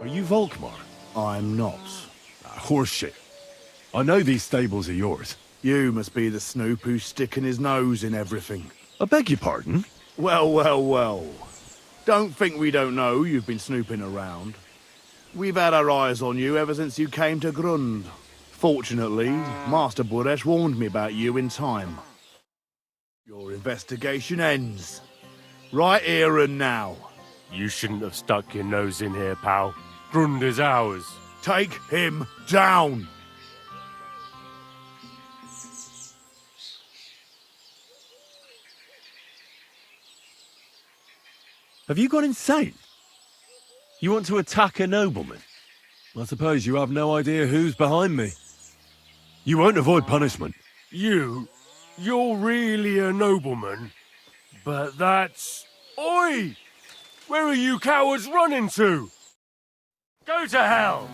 Are you Volkmar? I'm not. Horseshit. I know these stables are yours. You must be the snoop who's sticking his nose in everything. I beg your pardon? Well, well, well. Don't think we don't know you've been snooping around. We've had our eyes on you ever since you came to Grund. Fortunately, Master Buresh warned me about you in time. Your investigation ends. Right here and now. You shouldn't have stuck your nose in here, pal. Grund is ours. Take him down! Have you gone insane? You want to attack a nobleman? I suppose you have no idea who's behind me. You won't avoid punishment. You're really a nobleman? But that's... Oi! Where are you cowards running to? Go to hell!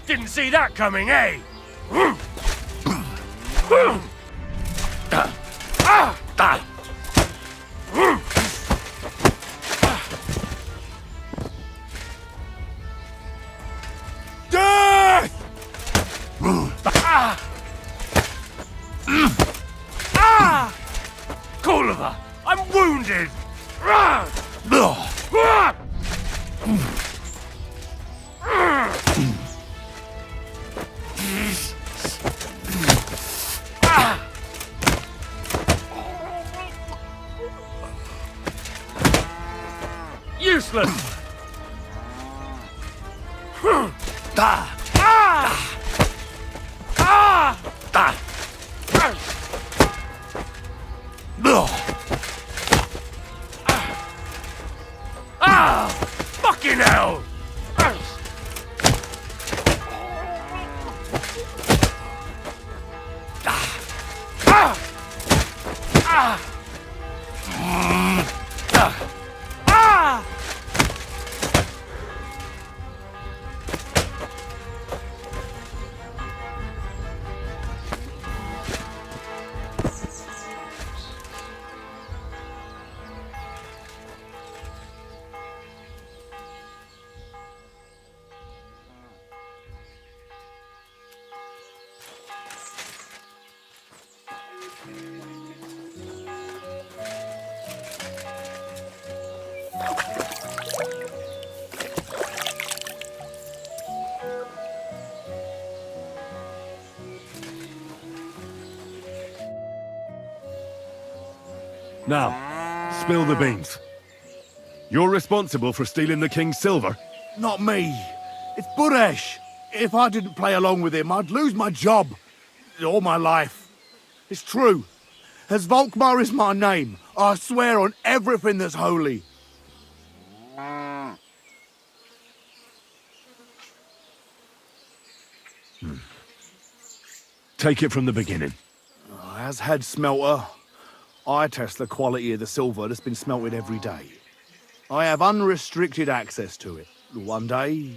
Didn't see that coming, eh? Death! Kulva, I'm wounded! Useless! Fucking hell! Now, spill the beans. You're responsible for stealing the king's silver. Not me. It's Buresh. If I didn't play along with him, I'd lose my job. All my life. It's true. As Volkmar is my name, I swear on everything that's holy. Take it from the beginning. As head smelter, I test the quality of the silver that's been smelted every day. I have unrestricted access to it. One day,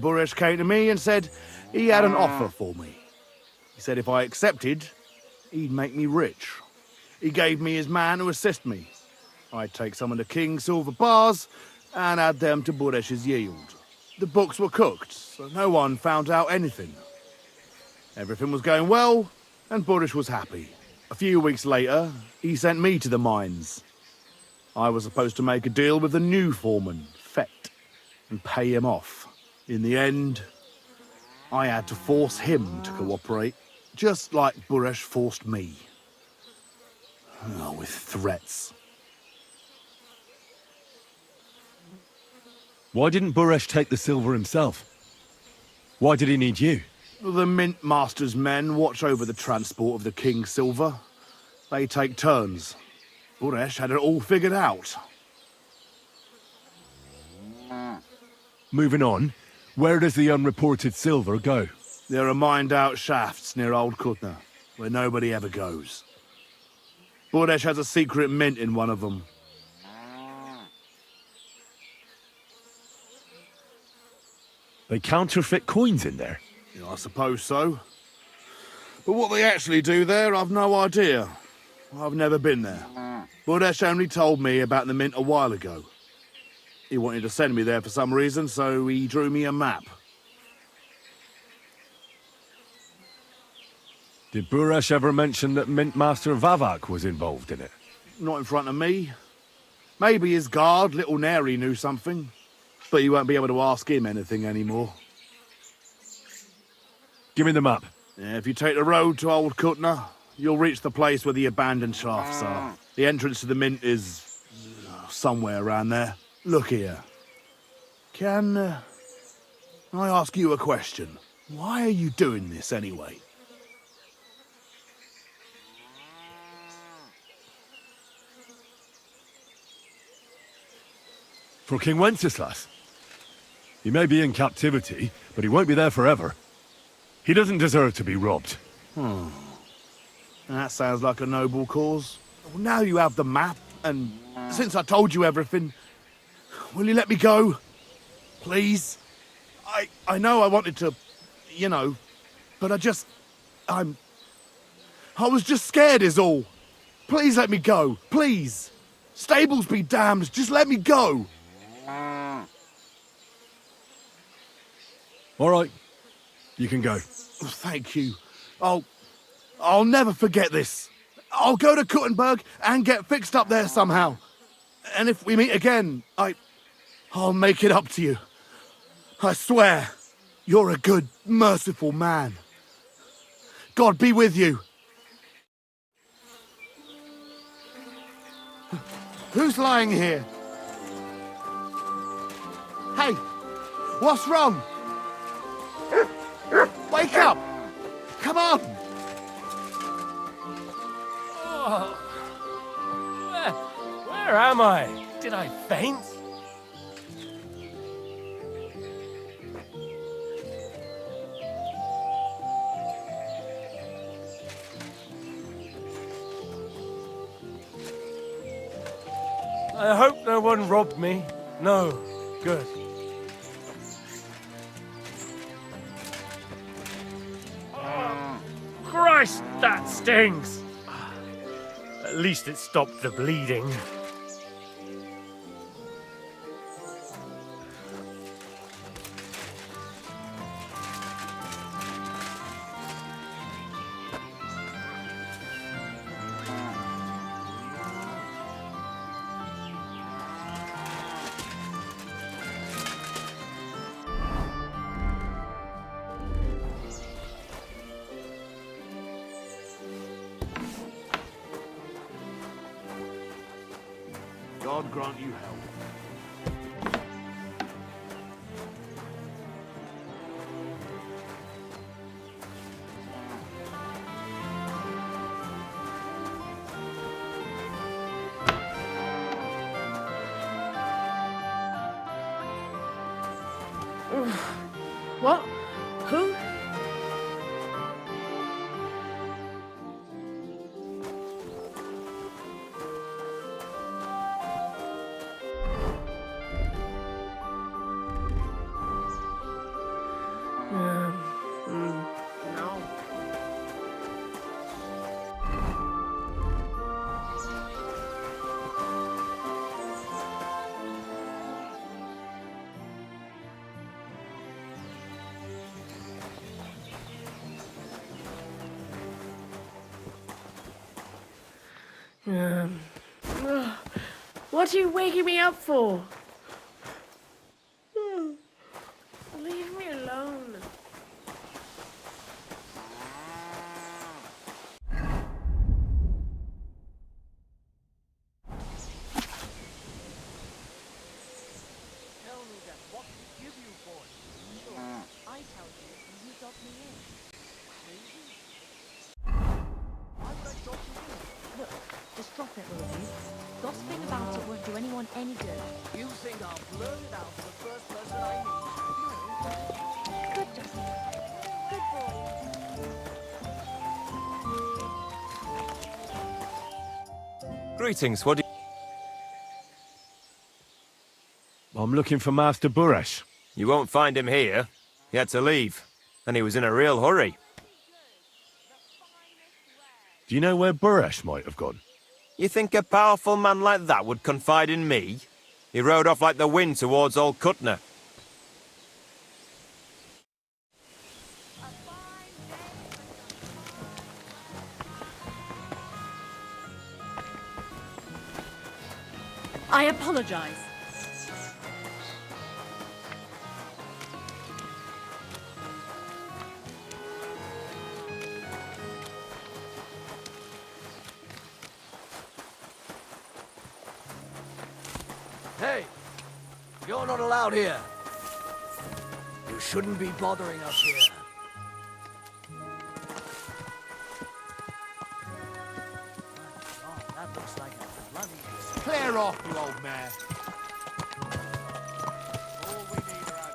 Buresh came to me and said he had an offer for me. He said if I accepted, he'd make me rich. He gave me his man to assist me. I'd take some of the king's silver bars and add them to Buresh's yield. The books were cooked, so no one found out anything. Everything was going well, and Buresh was happy. A few weeks later, he sent me to the mines. I was supposed to make a deal with the new foreman, Fett, and pay him off. In the end, I had to force him to cooperate, just like Buresh forced me. Oh, with threats. Why didn't Buresh take the silver himself? Why did he need you? The Mint Master's men watch over the transport of the king's silver. They take turns. Buresh had it all figured out. Moving on, where does the unreported silver go? There are mined-out shafts near Old Kutna, where nobody ever goes. Buresh has a secret mint in one of them. They counterfeit coins in there. Yeah, I suppose so. But what they actually do there, I've no idea. I've never been there. Buresh only told me about the mint a while ago. He wanted to send me there for some reason, so he drew me a map. Did Buresh ever mention that Mint Master Vavak was involved in it? Not in front of me. Maybe his guard, Little Neri, knew something. But you won't be able to ask him anything anymore. Give me the map. Yeah, if you take the road to Old Kutna, you'll reach the place where the abandoned shafts are. The entrance to the mint is somewhere around there. Look here. Can I ask you a question? Why are you doing this anyway? For King Wenceslas. He may be in captivity, but he won't be there forever. He doesn't deserve to be robbed. That sounds like a noble cause. Well, now you have the map, and since I told you everything, will you let me go? Please? I know I wanted to, you know, but I was just scared is all. Please let me go, please. Stables be damned, just let me go. All right. You can go. Thank you. I'll never forget this. I'll go to Kuttenberg and get fixed up there somehow. And if we meet again, I'll make it up to you. I swear, you're a good, merciful man. God be with you. Who's lying here? Hey, what's wrong? Wake up! Come on! Oh. Where am I? Did I faint? I hope no one robbed me. No. Good. Christ, that stings! At least it stopped the bleeding. God grant you help. What? Who? No. What are you waking me up for? Leave me alone. Tell me then, what to give you for it? Sure, I tell you, and you dob me in. Crazy? Why would I dob you in? Look, just drop it, will you? Gossiping about it won't do anyone any good. You think I'll blurt it out to the first person I meet? Good, Justin. Good boy. Greetings, what do I'm looking for Master Buresh. you... won't find him here. He had to leave, and he was in a real hurry. Do you know where Buresh might have gone? You think a powerful man like that would confide in me? He rode off like the wind towards old Kutner. I apologize. Hey, you're not allowed here. You shouldn't be bothering us here. Oh, that looks like a bloody... Clear off, you old man. All we need are...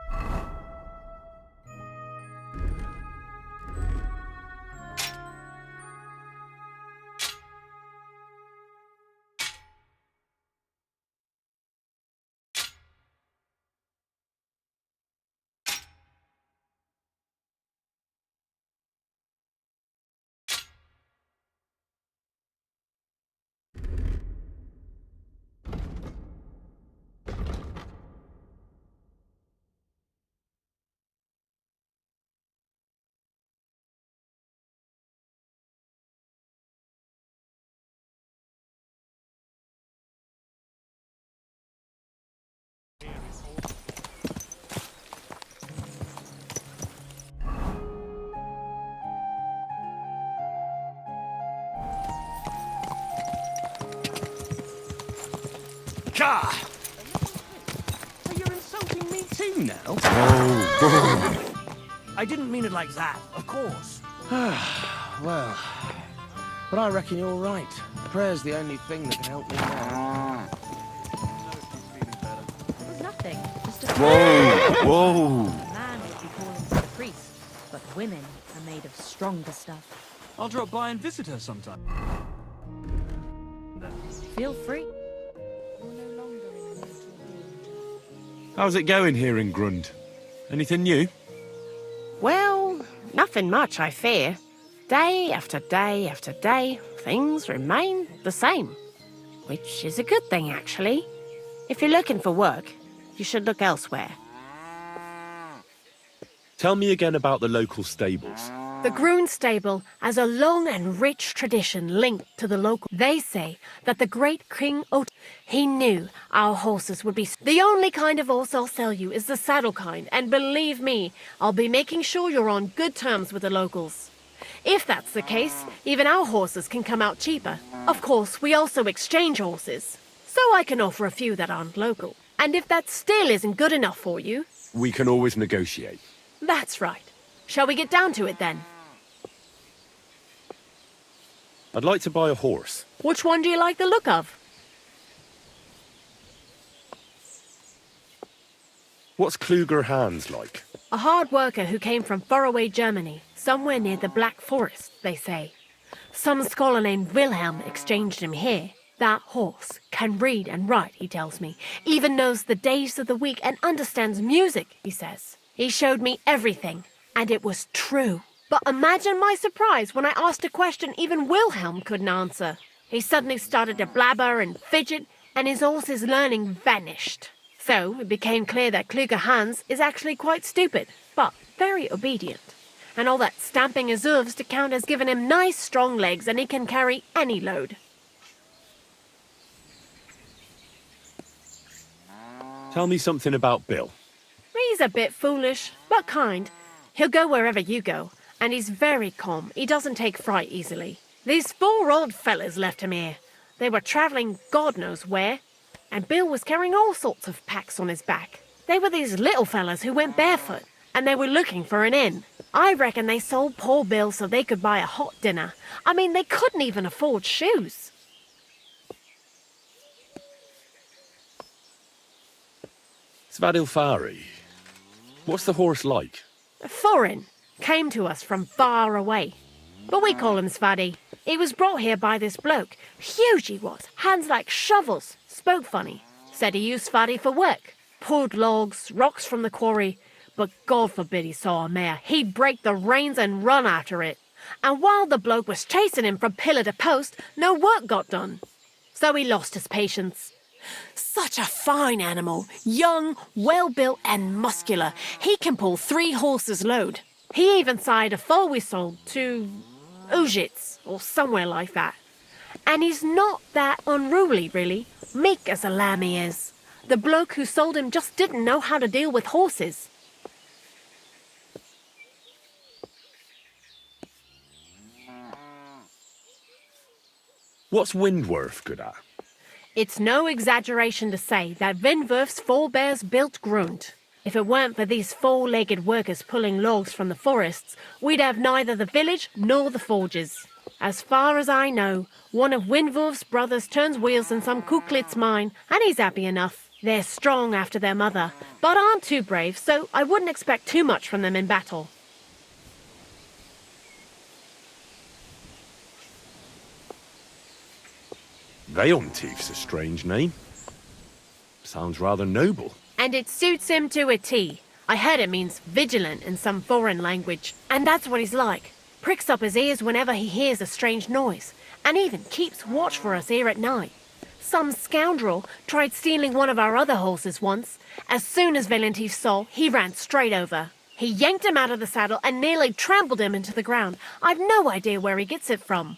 Gah! So you're insulting me too now? I didn't mean it like that, of course. Well, but I reckon you're right. Prayer's the only thing that can help me now. It was nothing. Just a Whoa! man would be calling for the priest, but women are made of stronger stuff. I'll drop by and visit her sometime. Feel free. You're no longer in mortal danger. How's it going here in Grund? Anything new? Well, nothing much, I fear. Day after day after day, things remain the same. Which is a good thing, actually. If you're looking for work, you should look elsewhere. Tell me again about the local stables. The Grun stable has a long and rich tradition linked to the local. They say that the great King he knew our horses would be... The only kind of horse I'll sell you is the saddle kind, and believe me, I'll be making sure you're on good terms with the locals. If that's the case, even our horses can come out cheaper. Of course, we also exchange horses, so I can offer a few that aren't local. And if that still isn't good enough for you... We can always negotiate. That's right. Shall we get down to it then? I'd like to buy a horse. Which one do you like the look of? What's Kluger Hans like? A hard worker who came from faraway Germany, somewhere near the Black Forest, they say. Some scholar named Wilhelm exchanged him here. That horse can read and write, he tells me. Even knows the days of the week and understands music, he says. He showed me everything, and it was true. But imagine my surprise when I asked a question even Wilhelm couldn't answer. He suddenly started to blabber and fidget, and his horse's learning vanished. So it became clear that Kluger Hans is actually quite stupid, but very obedient. And all that stamping his hooves to count has given him nice strong legs, and he can carry any load. Tell me something about Bill. He's a bit foolish, but kind. He'll go wherever you go, and he's very calm. He doesn't take fright easily. These 4 old fellas left him here. They were travelling God knows where, and Bill was carrying all sorts of packs on his back. They were these little fellas who went barefoot, and they were looking for an inn. I reckon they sold poor Bill so they could buy a hot dinner. I mean, they couldn't even afford shoes. Svadilfari. What's the horse like? Foreign. Came to us from far away. But we call him Svadi. He was brought here by this bloke. Huge he was. Hands like shovels. Spoke funny. Said he used Svadi for work. Pulled logs, rocks from the quarry. But God forbid he saw a mare. He'd break the reins and run after it. And while the bloke was chasing him from pillar to post, no work got done. So he lost his patience. Such a fine animal, young, well-built and muscular. He can pull 3 horses' load. He even sired a foal we sold to Ujits, or somewhere like that. And he's not that unruly, really. Meek as a lamb he is. The bloke who sold him just didn't know how to deal with horses. What's Windworth good at? It's no exaggeration to say that Windworth's forebears built Grund. If it weren't for these 4-legged workers pulling logs from the forests, we'd have neither the village nor the forges. As far as I know, one of Windworth's brothers turns wheels in some Kuklitz mine, and he's happy enough. They're strong after their mother, but aren't too brave, so I wouldn't expect too much from them in battle. Veilmtief's a strange name. Sounds rather noble. And it suits him to a T. I heard it means vigilant in some foreign language, and that's what he's like. Pricks up his ears whenever he hears a strange noise, and even keeps watch for us here at night. Some scoundrel tried stealing one of our other horses once. As soon as Veilmtief saw, he ran straight over. He yanked him out of the saddle and nearly trampled him into the ground. I've no idea where he gets it from.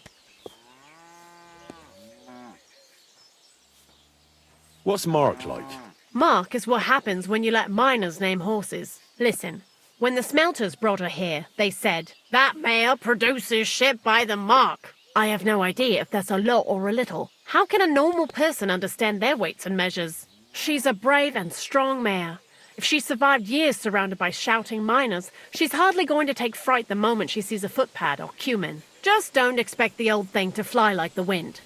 What's Mark like? Mark is what happens when you let miners name horses. Listen, when the smelters brought her here, they said, "That mare produces shit by the mark." I have no idea if that's a lot or a little. How can a normal person understand their weights and measures? She's a brave and strong mare. If she survived years surrounded by shouting miners, she's hardly going to take fright the moment she sees a footpad or cumin. Just don't expect the old thing to fly like the wind.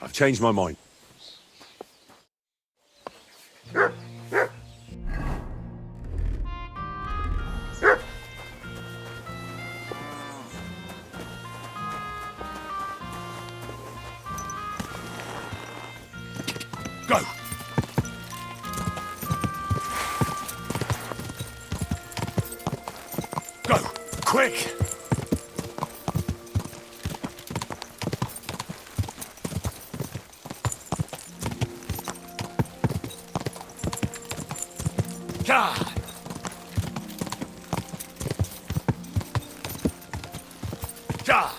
I've changed my mind. Go! Go! Quick! God! God!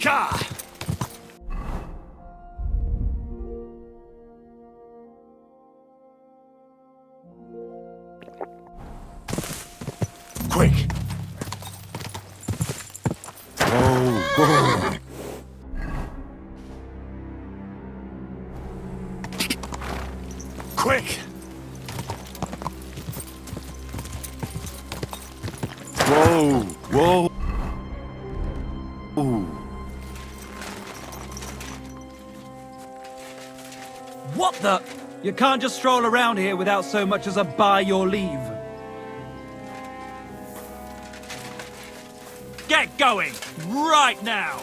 God! Quick! Whoa. Quick! Whoa. Ooh. What the? You can't just stroll around here without so much as a by your leave. Get going! Right now!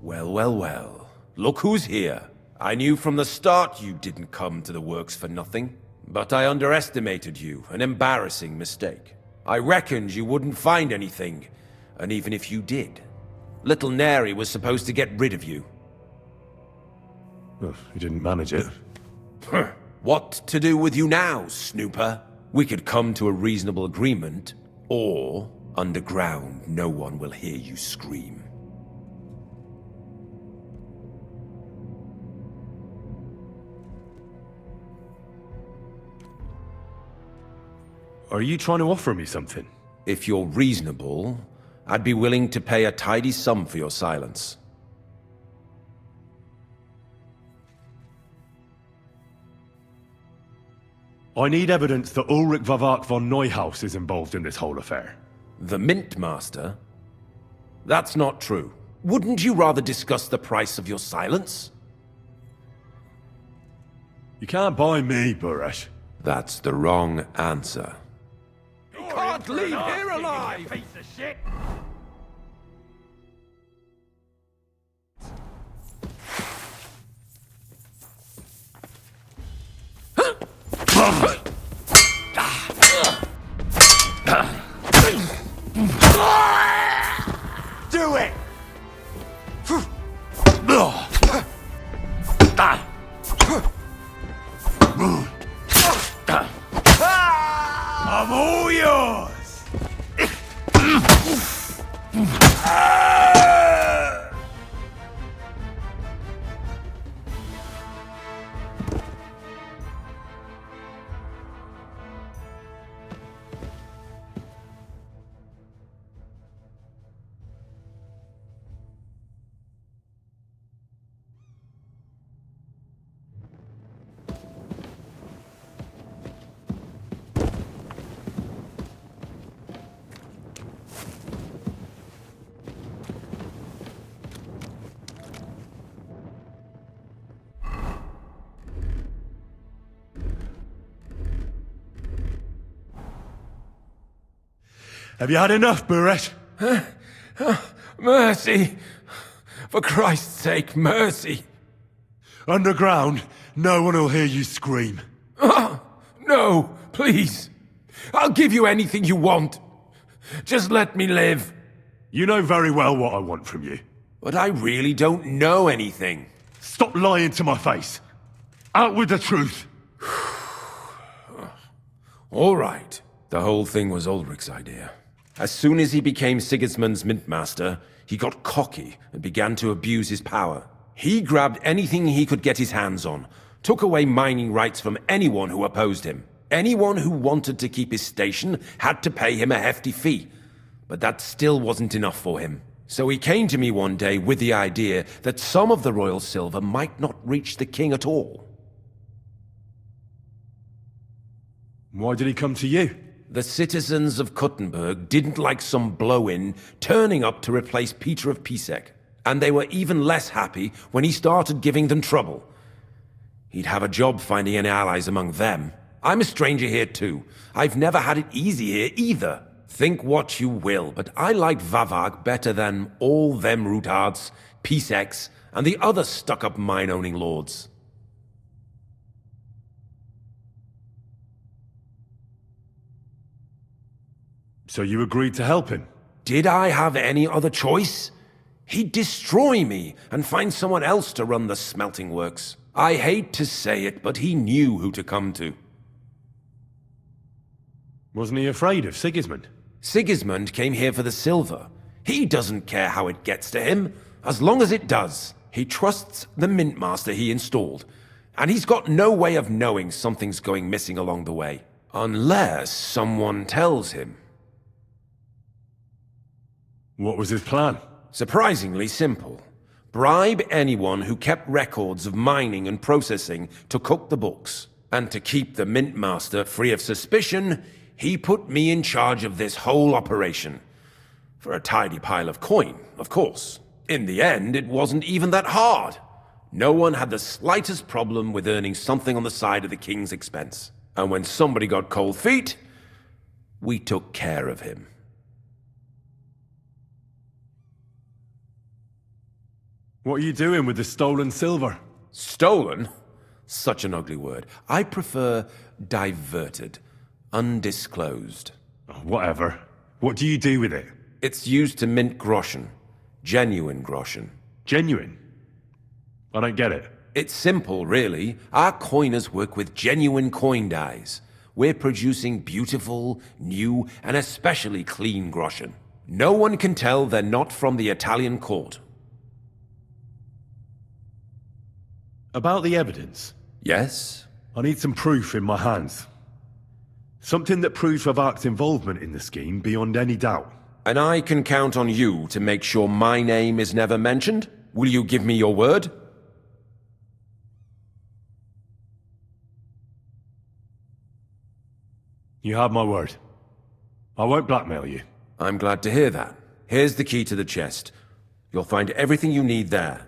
Well, well, well. Look who's here. I knew from the start you didn't come to the works for nothing. But I underestimated you, an embarrassing mistake. I reckoned you wouldn't find anything, and even if you did, little Neri was supposed to get rid of you. Well, you didn't manage it. What to do with you now, snooper? We could come to a reasonable agreement, or underground no one will hear you scream. Are you trying to offer me something? If you're reasonable, I'd be willing to pay a tidy sum for your silence. I need evidence that Ulrich Vavak von Neuhaus is involved in this whole affair. The Mint Master? That's not true. Wouldn't you rather discuss the price of your silence? You can't buy me, Buresh. That's the wrong answer. Can't leave here alive! Piece of shit! Do it! I'm all yours! Have you had enough, Buresh? Mercy! For Christ's sake, mercy! Underground, no one will hear you scream. No, please! I'll give you anything you want. Just let me live. You know very well what I want from you. But I really don't know anything. Stop lying to my face. Out with the truth. All right. The whole thing was Ulrich's idea. As soon as he became Sigismund's mintmaster, he got cocky and began to abuse his power. He grabbed anything he could get his hands on, took away mining rights from anyone who opposed him. Anyone who wanted to keep his station had to pay him a hefty fee. But that still wasn't enough for him. So he came to me one day with the idea that some of the royal silver might not reach the king at all. Why did he come to you? The citizens of Kuttenberg didn't like some blow-in turning up to replace Peter of Pisek. And they were even less happy when he started giving them trouble. He'd have a job finding any allies among them. I'm a stranger here too. I've never had it easy here either. Think what you will, but I like Vavag better than all them Rutards, Piseks, and the other stuck-up mine-owning lords. So you agreed to help him? Did I have any other choice? He'd destroy me and find someone else to run the smelting works. I hate to say it, but he knew who to come to. Wasn't he afraid of Sigismund? Sigismund came here for the silver. He doesn't care how it gets to him, as long as it does. He trusts the mintmaster he installed, and he's got no way of knowing something's going missing along the way. Unless someone tells him. What was his plan? Surprisingly simple. Bribe anyone who kept records of mining and processing to cook the books. And to keep the mintmaster free of suspicion, he put me in charge of this whole operation. For a tidy pile of coin, of course. In the end, it wasn't even that hard. No one had the slightest problem with earning something on the side of the king's expense. And when somebody got cold feet, we took care of him. What are you doing with the stolen silver? Stolen? Such an ugly word. I prefer diverted, undisclosed. Oh, whatever. What do you do with it? It's used to mint groschen. Genuine groschen. Genuine? I don't get it. It's simple, really. Our coiners work with genuine coin dies. We're producing beautiful, new, and especially clean groschen. No one can tell they're not from the Italian court. About the evidence? Yes? I need some proof in my hands. Something that proves Vavak's involvement in the scheme beyond any doubt. And I can count on you to make sure my name is never mentioned? Will you give me your word? You have my word. I won't blackmail you. I'm glad to hear that. Here's the key to the chest. You'll find everything you need there.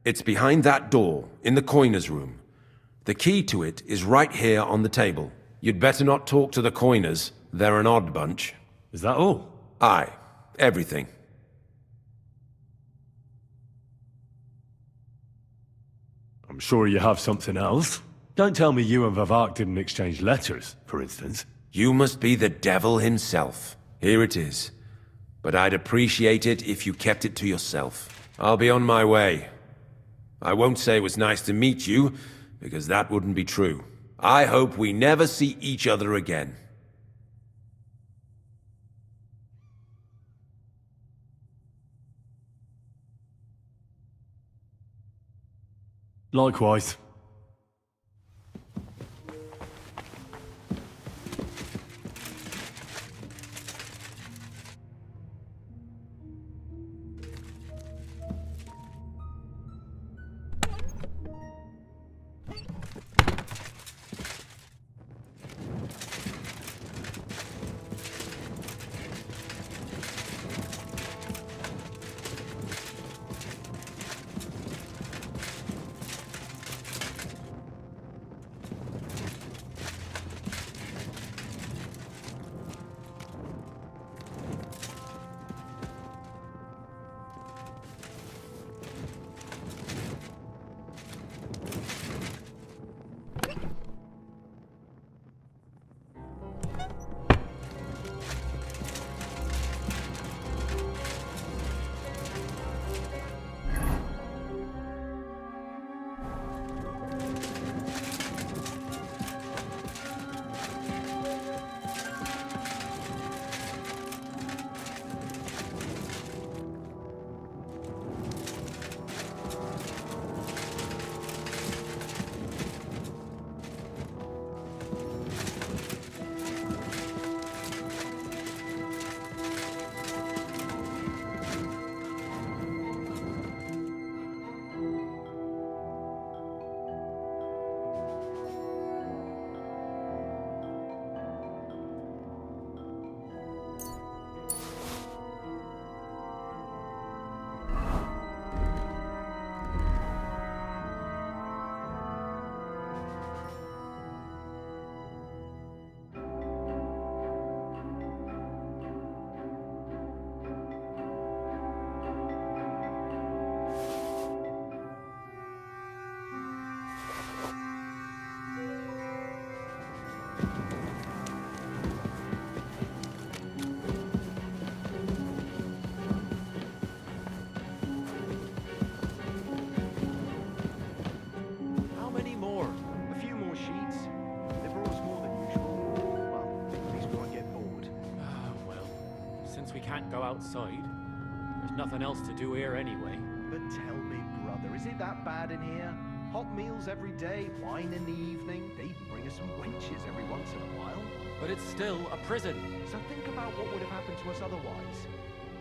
It's behind that door, in the coiner's room. The key to it is right here on the table. You'd better not talk to the coiners. They're an odd bunch. Is that all? Aye. Everything. I'm sure you have something else. Don't tell me you and Vavak didn't exchange letters, for instance. You must be the devil himself. Here it is. But I'd appreciate it if you kept it to yourself. I'll be on my way. I won't say it was nice to meet you, because that wouldn't be true. I hope we never see each other again. Likewise. How many more? A few more sheets. They brought us more than usual. Well, at least we won't get bored. Well, since we can't go outside, there's nothing else to do here anyway. But tell me, brother, is it that bad in here? Hot meals every day, wine in the evening. They even bring us some wenches every once in a while. But it's still a prison. So think about what would have happened to us otherwise.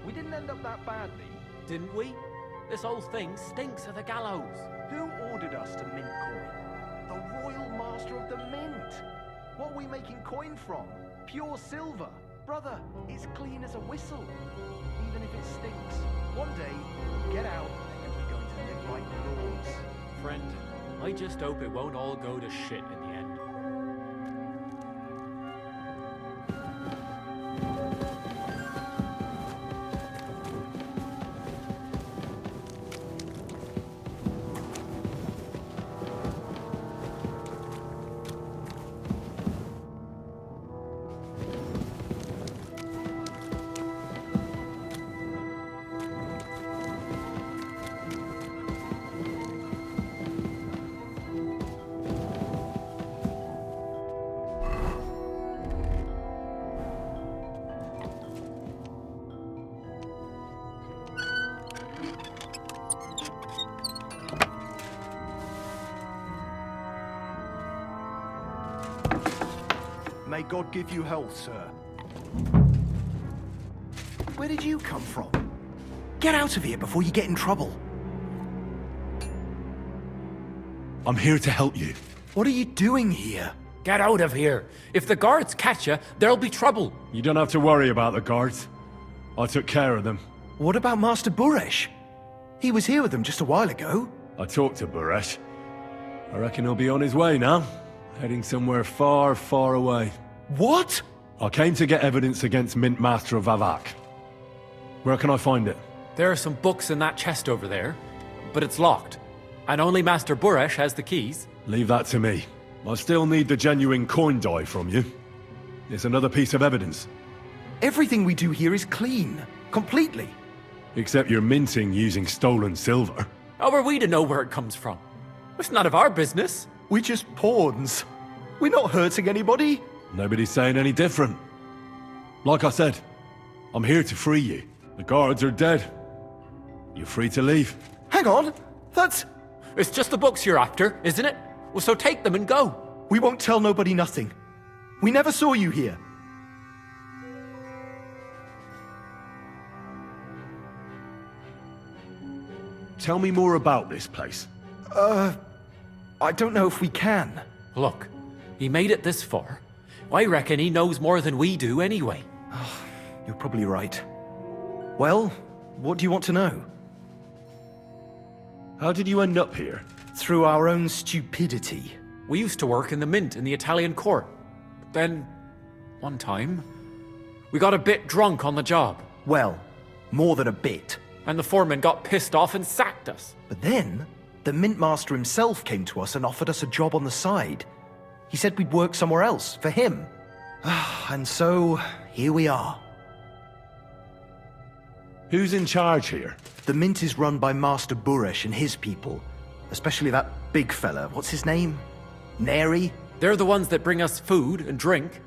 We didn't end up that badly. Didn't we? This whole thing stinks of the gallows. Who ordered us to mint coin? The royal master of the mint. What are we making coin from? Pure silver. Brother, it's clean as a whistle. Even if it stinks. One day, we'll get out and then we're going to live like lords. Friend, I just hope it won't all go to shit in the end. May God give you health, sir. Where did you come from? Get out of here before you get in trouble. I'm here to help you. What are you doing here? Get out of here! If the guards catch you, there'll be trouble. You don't have to worry about the guards. I took care of them. What about Master Buresh? He was here with them just a while ago. I talked to Buresh. I reckon he'll be on his way now. Heading somewhere far, far away. What? I came to get evidence against Mint Master of Avak. Where can I find it? There are some books in that chest over there, but it's locked. And only Master Buresh has the keys. Leave that to me. I still need the genuine coin die from you. It's another piece of evidence. Everything we do here is clean. Completely. Except you're minting using stolen silver. How are we to know where it comes from? It's none of our business. We're just pawns. We're not hurting anybody. Nobody's saying any different. Like I said, I'm here to free you. The guards are dead. You're free to leave. Hang on. That's... It's just the books you're after, isn't it? Well, so take them and go. We won't tell nobody nothing. We never saw you here. Tell me more about this place. I don't know if we can. Look, he made it this far. I reckon he knows more than we do anyway. You're probably right. Well, what do you want to know? How did you end up here? Through our own stupidity. We used to work in the mint in the Italian court. But then, one time, we got a bit drunk on the job. Well, more than a bit. And the foreman got pissed off and sacked us. But then, the mint master himself came to us and offered us a job on the side. He said we'd work somewhere else, for him. And so, here we are. Who's in charge here? The mint is run by Master Buresh and his people. Especially that big fella. What's his name? Neri? They're the ones that bring us food and drink.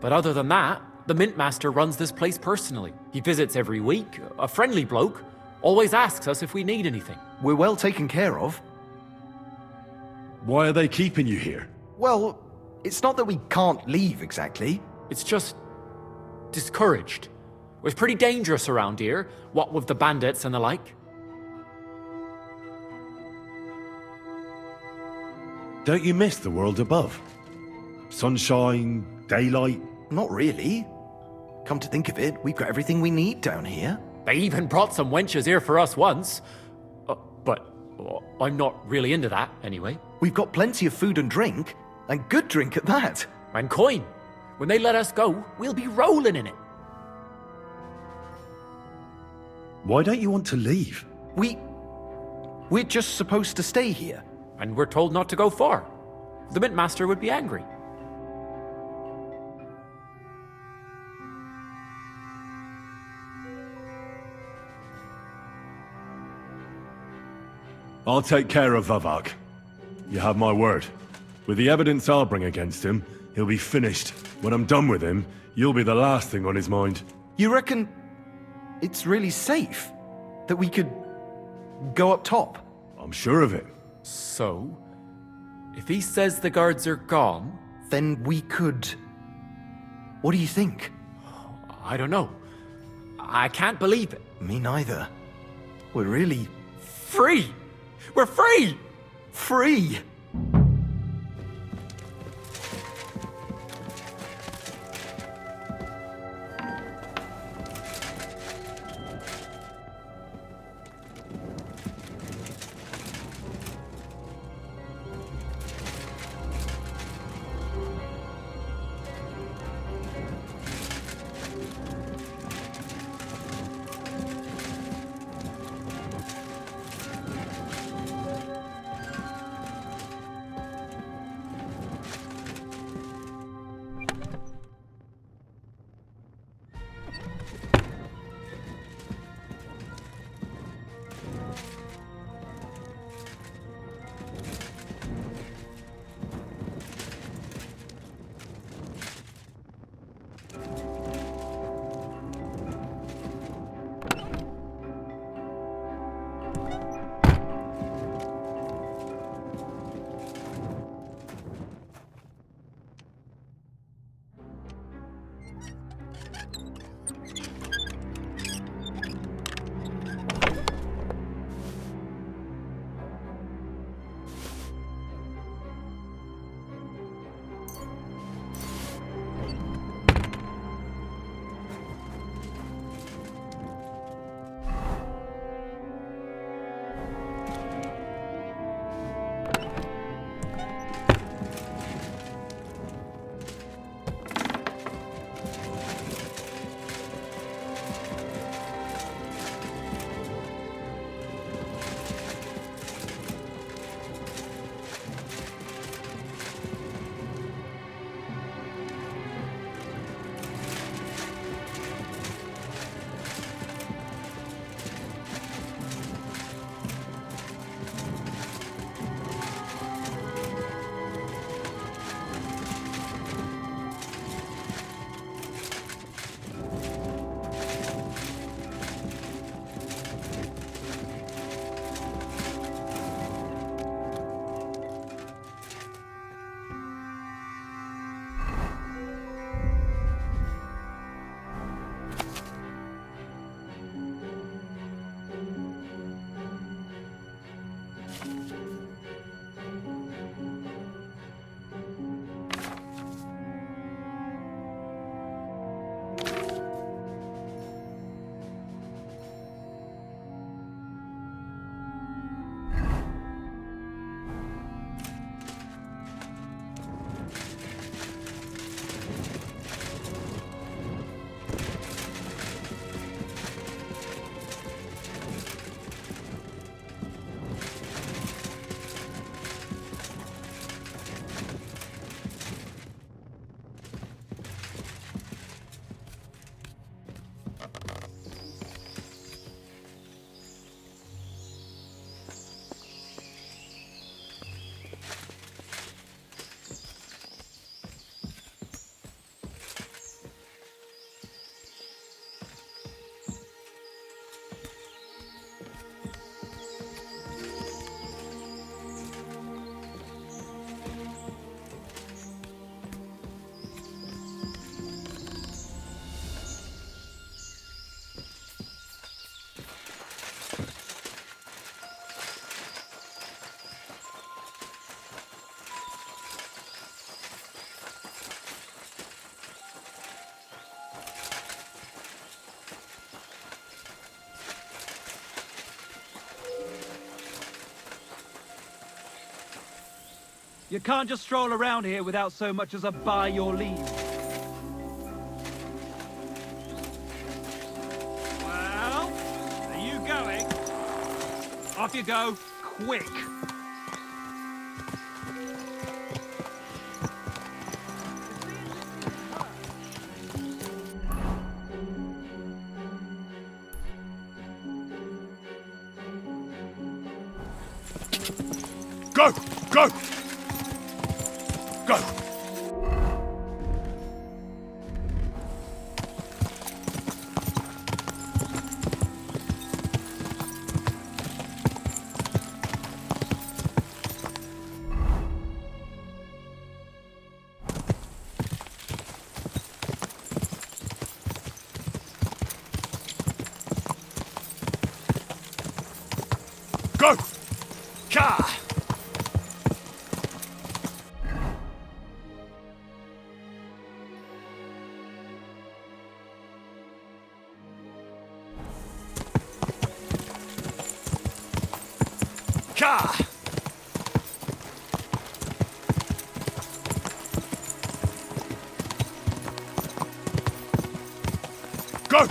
But other than that, the mint master runs this place personally. He visits every week, a friendly bloke, always asks us if we need anything. We're well taken care of. Why are they keeping you here? Well, it's not that we can't leave exactly. It's just discouraged. It's pretty dangerous around here, what with the bandits and the like. Don't you miss the world above? Sunshine, daylight? Not really. Come to think of it, we've got everything we need down here. They even brought some wenches here for us once. But I'm not really into that, anyway. We've got plenty of food and drink, and good drink at that. And coin. When they let us go, we'll be rolling in it. Why don't you want to leave? We're just supposed to stay here. And we're told not to go far. The mint master would be angry. I'll take care of Vavak. You have my word. With the evidence I'll bring against him, he'll be finished. When I'm done with him, you'll be the last thing on his mind. You reckon it's really safe? That we could go up top? I'm sure of it. So, if he says the guards are gone... Then we could... What do you think? I don't know. I can't believe it. Me neither. We're really... Free! We're free! free! You can't just stroll around here without so much as a by your leave. Well, are you going? Off you go, quick. Go! Go! Go! Go! Ka! Ka! Go!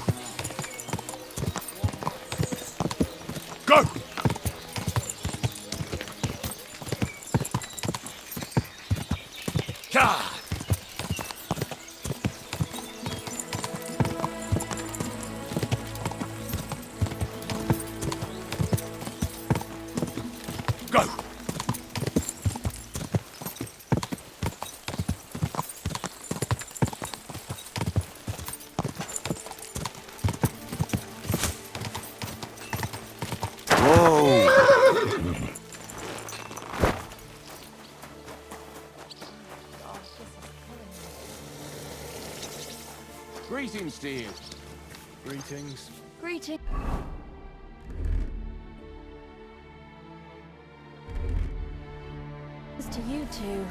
Go! Ka! Go! Greetings to you. Greetings. Greeting. To you two.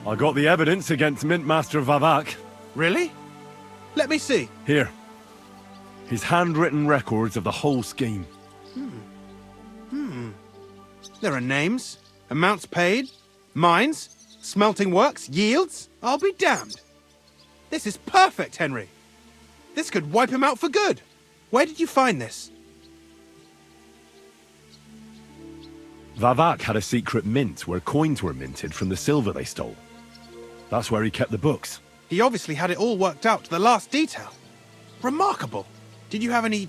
I got the evidence against Mint Master Vavak. Really? Let me see. Here. His handwritten records of the whole scheme. There are names, amounts paid, mines, smelting works, yields. I'll be damned. This is perfect, Henry. This could wipe him out for good. Where did you find this? Vavak had a secret mint where coins were minted from the silver they stole. That's where he kept the books. He obviously had it all worked out to the last detail. Remarkable. Did you have any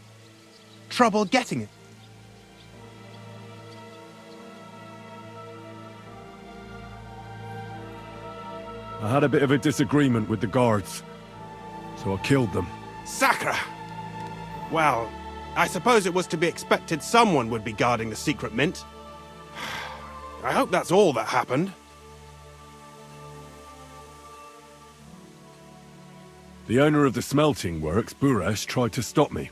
trouble getting it? I had a bit of a disagreement with the guards, so I killed them. Sacre! Well, I suppose it was to be expected someone would be guarding the secret mint. I hope that's all that happened. The owner of the smelting works, Buresh, tried to stop me.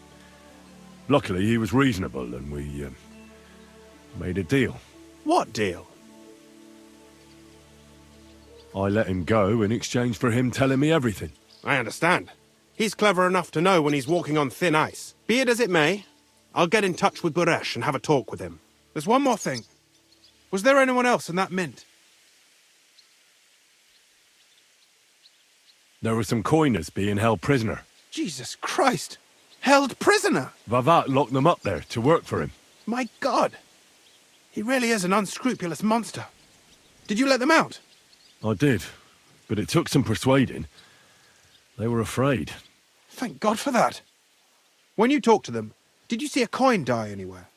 Luckily, he was reasonable, and we made a deal. What deal? I let him go in exchange for him telling me everything. I understand. He's clever enough to know when he's walking on thin ice. Be it as it may, I'll get in touch with Buresh and have a talk with him. There's one more thing. Was there anyone else in that mint? There were some coiners being held prisoner. Jesus Christ! Held prisoner! Vavak locked them up there to work for him. My God! He really is an unscrupulous monster. Did you let them out? I did, but it took some persuading. They were afraid. Thank God for that. When you talked to them, did you see a coin die anywhere?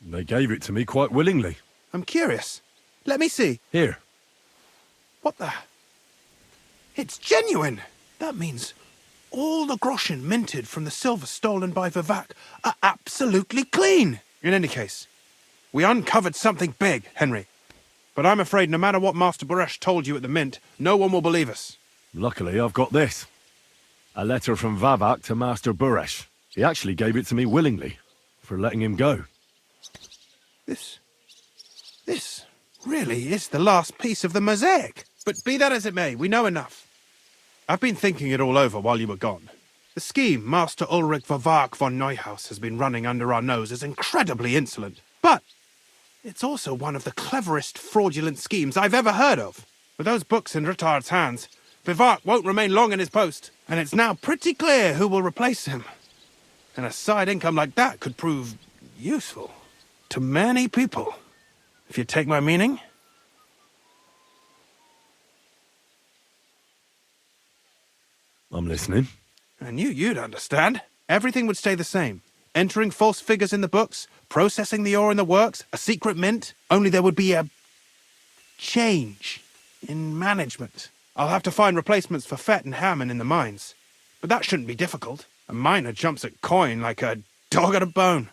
They gave it to me quite willingly. I'm curious. Let me see. Here. What the... It's genuine! That means all the groschen minted from the silver stolen by Vavak are absolutely clean! In any case, we uncovered something big, Henry. But I'm afraid no matter what Master Buresh told you at the mint, no one will believe us. Luckily, I've got this. A letter from Vavak to Master Buresh. He actually gave it to me willingly, for letting him go. This really is the last piece of the mosaic. But be that as it may, we know enough. I've been thinking it all over while you were gone. The scheme Master Ulrich Vervark von Neuhaus has been running under our nose is incredibly insolent. But it's also one of the cleverest fraudulent schemes I've ever heard of. With those books in Rittard's hands, Vervark won't remain long in his post, and it's now pretty clear who will replace him. And a side income like that could prove useful to many people, if you take my meaning. I'm listening. I knew you'd understand. Everything would stay the same. Entering false figures in the books, processing the ore in the works, a secret mint. Only there would be a change in management. I'll have to find replacements for Fett and Hammond in the mines. But that shouldn't be difficult. A miner jumps at coin like a dog at a bone.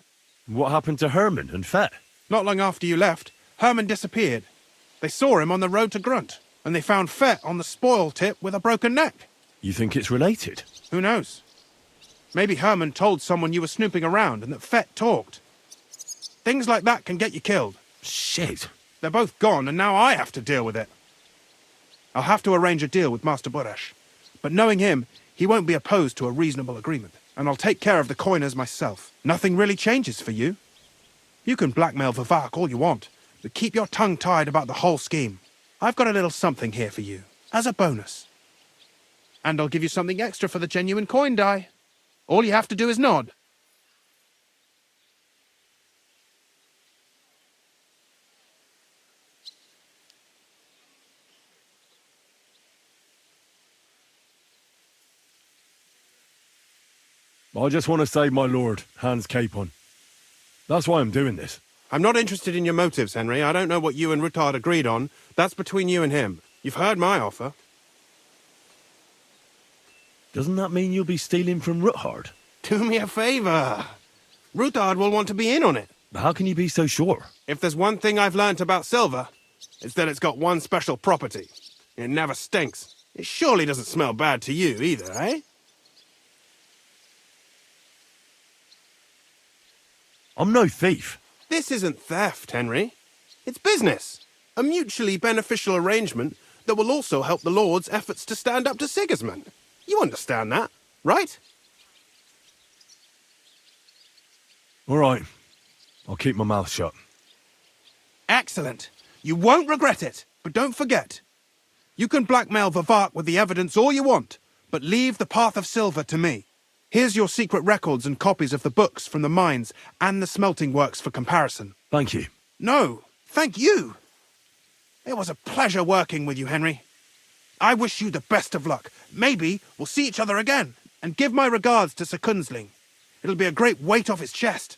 What happened to Herman and Fett? Not long after you left, Herman disappeared. They saw him on the road to Grunt, and they found Fett on the spoil tip with a broken neck. You think it's related? Who knows? Maybe Herman told someone you were snooping around and that Fett talked. Things like that can get you killed. Shit. They're both gone, and now I have to deal with it. I'll have to arrange a deal with Master Buresh. But knowing him, he won't be opposed to a reasonable agreement. And I'll take care of the coiners myself. Nothing really changes for you. You can blackmail Vervark all you want, but keep your tongue tied about the whole scheme. I've got a little something here for you, as a bonus. And I'll give you something extra for the genuine coin die. All you have to do is nod. I just want to save my lord, Hans Capon. That's why I'm doing this. I'm not interested in your motives, Henry. I don't know what you and Rittard agreed on. That's between you and him. You've heard my offer. Doesn't that mean you'll be stealing from Ruthard? Do me a favor. Rittard will want to be in on it. How can you be so sure? If there's one thing I've learnt about silver, it's that it's got one special property. It never stinks. It surely doesn't smell bad to you either, eh? I'm no thief. This isn't theft, Henry. It's business. A mutually beneficial arrangement that will also help the Lord's efforts to stand up to Sigismund. You understand that, right? All right. I'll keep my mouth shut. Excellent. You won't regret it. But don't forget, you can blackmail Vervark with the evidence all you want, but leave the path of silver to me. Here's your secret records and copies of the books from the mines and the smelting works for comparison. Thank you. No, thank you. It was a pleasure working with you, Henry. I wish you the best of luck. Maybe we'll see each other again. And give my regards to Sir Kunzling. It'll be a great weight off his chest.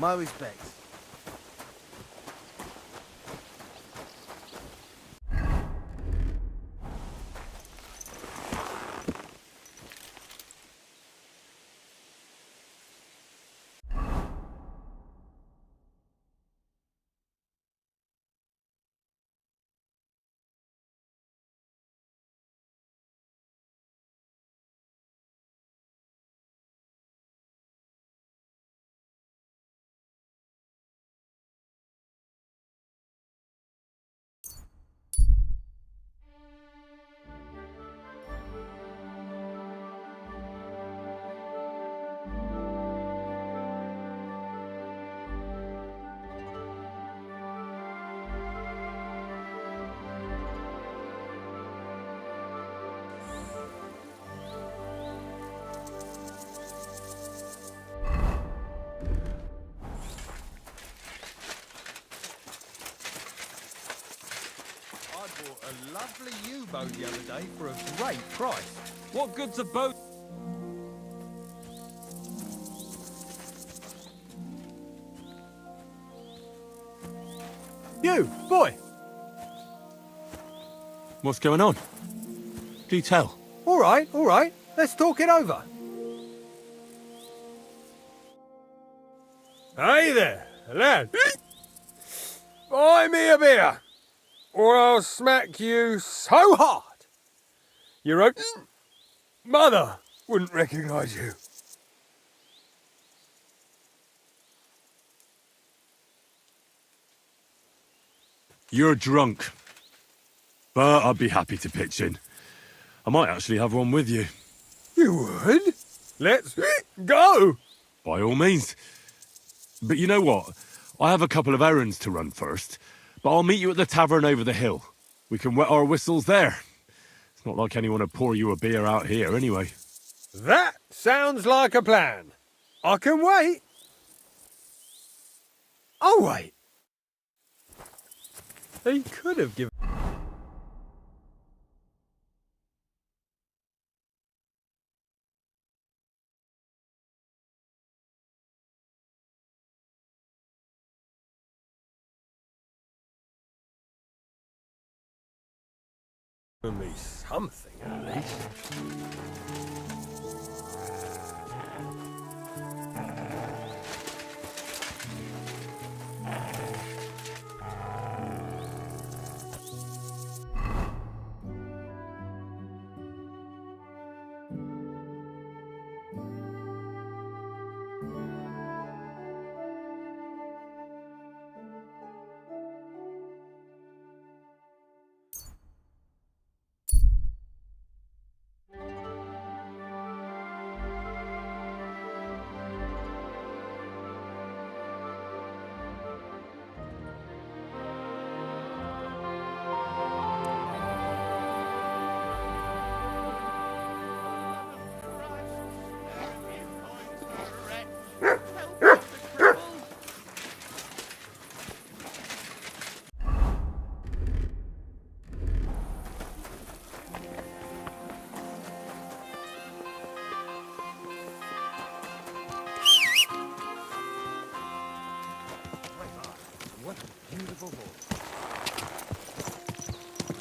My respects. A lovely U-boat the other day for a great price. What good's a boat? You, boy! What's going on? Do tell. All right. Let's talk it over. Hey there, lad. Buy me a beer, or I'll smack you so hard your own mother wouldn't recognise you. You're drunk. But I'd be happy to pitch in. I might actually have one with you. You would? Let's go! By all means. But you know what? I have a couple of errands to run first, but I'll meet you at the tavern over the hill. We can wet our whistles there. It's not like anyone would pour you a beer out here anyway. That sounds like a plan. I can wait. I'll wait. He could have given... me something, at least. What a beautiful horse.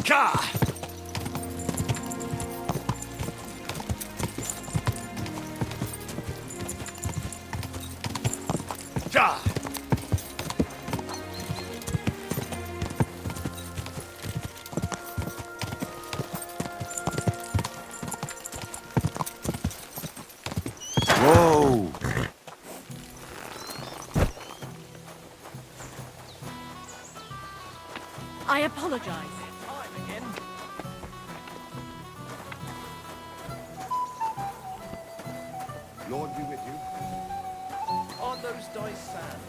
Ka! Ja! Whoa! I apologize. Lord be with you. Aren't those dice sand?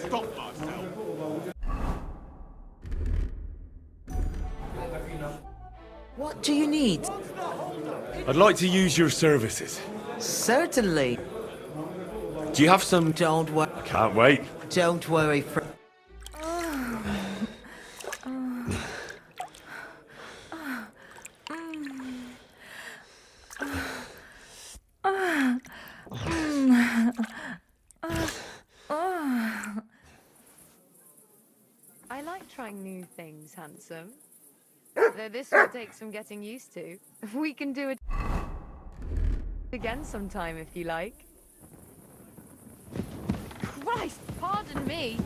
stop myself. What do you need? I'd like to use your services. Certainly. Do you have some... Don't worry. Can't wait. Don't worry. I like trying new things, handsome. Though this will take some getting used to. We can do it again sometime if you like. Christ, pardon me.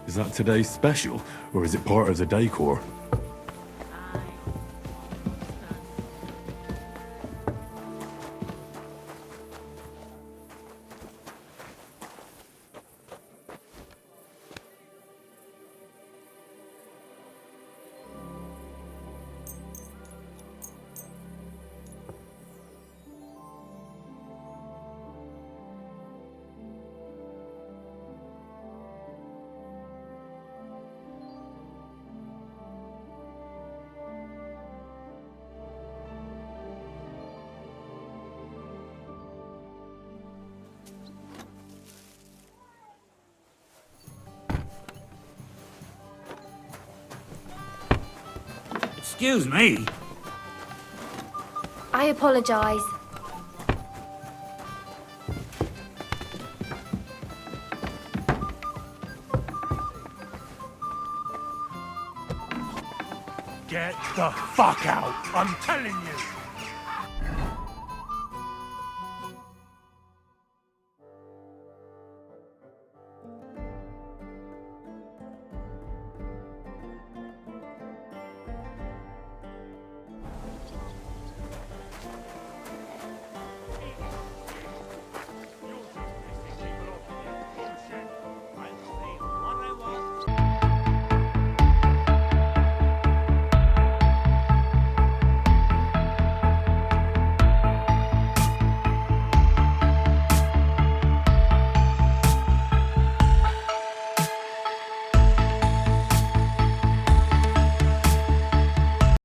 Is that today's special, or is it part of the decor? Excuse me. I apologise. Get the fuck out! I'm telling you!